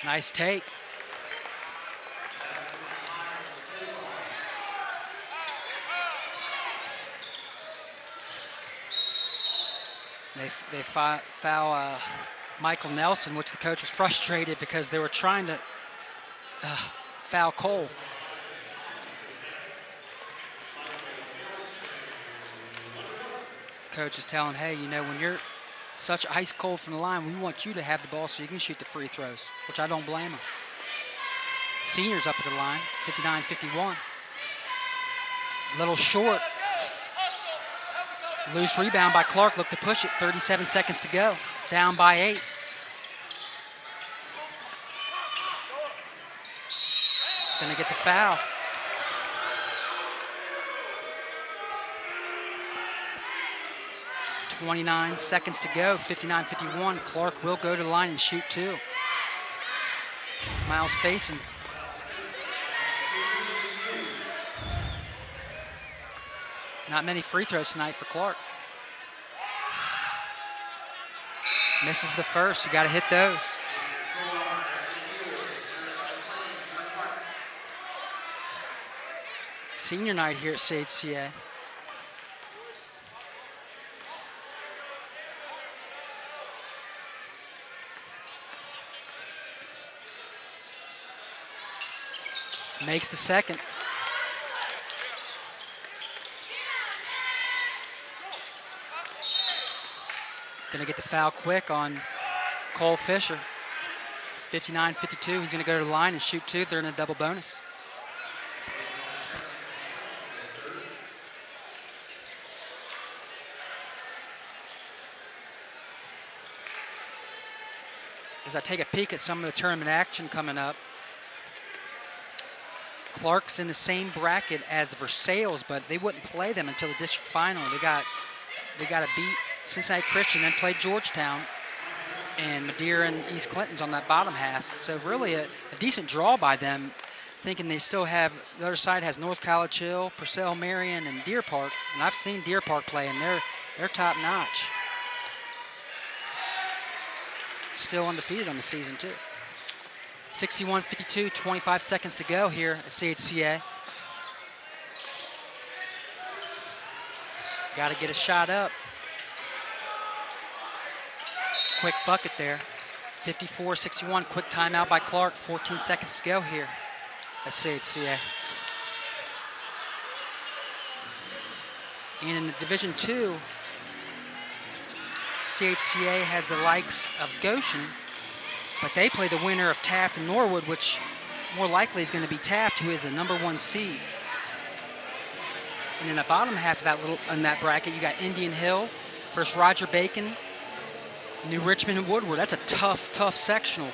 Nice take. They foul Michael Nelson, which the coach was frustrated because they were trying to foul Cole. Coach is telling, hey, you know, when you're such ice cold from the line, we want you to have the ball so you can shoot the free throws, which I don't blame him. Seniors up at the line, 59-51. A little short. Loose rebound by Clark, look to push it, 37 seconds to go. Down by 8. Gonna get the foul. .29 seconds to go, 59-51. Clark will go to the line and shoot 2. Miles facing. Not many free throws tonight for Clark. Misses the first, you gotta hit those. Senior night here at CHCA. Makes the second. Gonna get the foul quick on Cole Fisher. 59-52, he's gonna go to the line and shoot 2. They're in a double bonus. As I take a peek at some of the tournament action coming up, Clark's in the same bracket as the Versailles, but they wouldn't play them until the district final. They got to beat Cincinnati Christian, then play Georgetown, and Madeira and East Clinton's on that bottom half. So really a decent draw by them, thinking they still have, the other side has North College Hill, Purcell Marion, and Deer Park. And I've seen Deer Park play, and they're top notch. Still undefeated on the season too. 61-52, 25 seconds to go here at CHCA. Got to get a shot up. Quick bucket there. 54-61, quick timeout by Clark. 14 seconds to go here at CHCA. And in the Division II, CHCA has the likes of Goshen, but they play the winner of Taft and Norwood, which more likely is going to be Taft, who is the #1 seed And in the bottom half of that bracket, you got Indian Hill versus Roger Bacon, New Richmond and Woodward. That's a tough sectional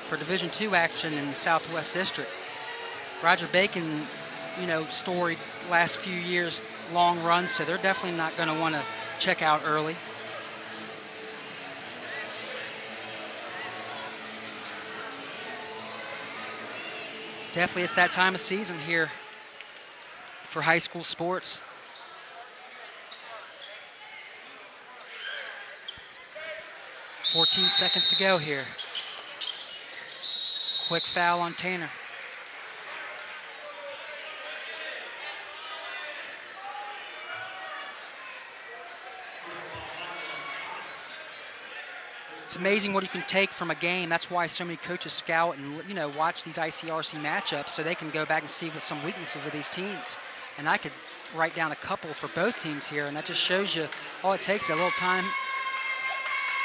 for Division II action in the Southwest District. Roger Bacon, storied last few years, long runs, so they're definitely not going to want to check out early. Definitely it's that time of season here for high school sports. "14 seconds to go here. Quick foul on Tanner. It's amazing what you can take from a game. That's why so many coaches scout and watch these ICRC matchups so they can go back and see what some weaknesses of these teams. And I could write down a couple for both teams here, and that just shows you all it takes is a little time,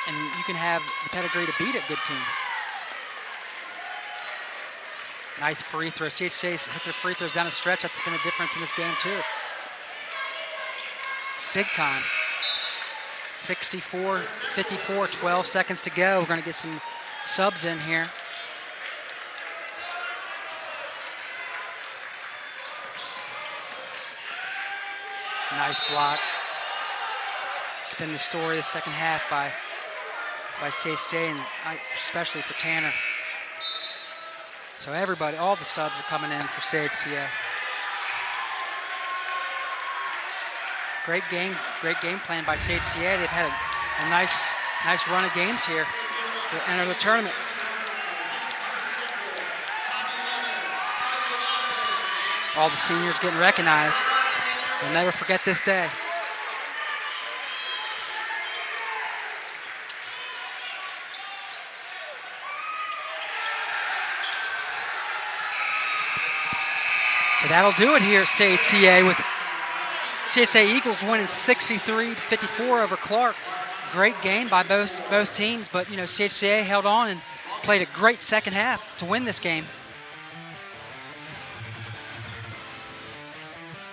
and you can have the pedigree to beat a good team. Nice free throw. CHJ's hit their free throws down the stretch. That's been a difference in this game too. Big time. 64-54, 12 seconds to go. We're going to get some subs in here. Nice block. It's been the story of the second half by CHCA, and especially for Tanner. So everybody, all the subs are coming in for CHCA. Great game plan by CHCA. They've had a nice run of games here to enter the tournament. All the seniors getting recognized. We'll never forget this day. So that'll do it here at CHCA with CHCA Eagles winning 63-54 over Clark. Great game by both teams, but CHCA held on and played a great second half to win this game.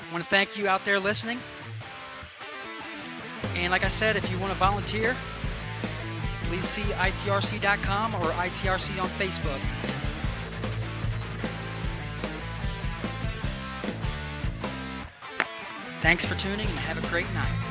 I want to thank you out there listening. And like I said, if you want to volunteer, please see ICRC.com or ICRC on Facebook. Thanks for tuning and have a great night.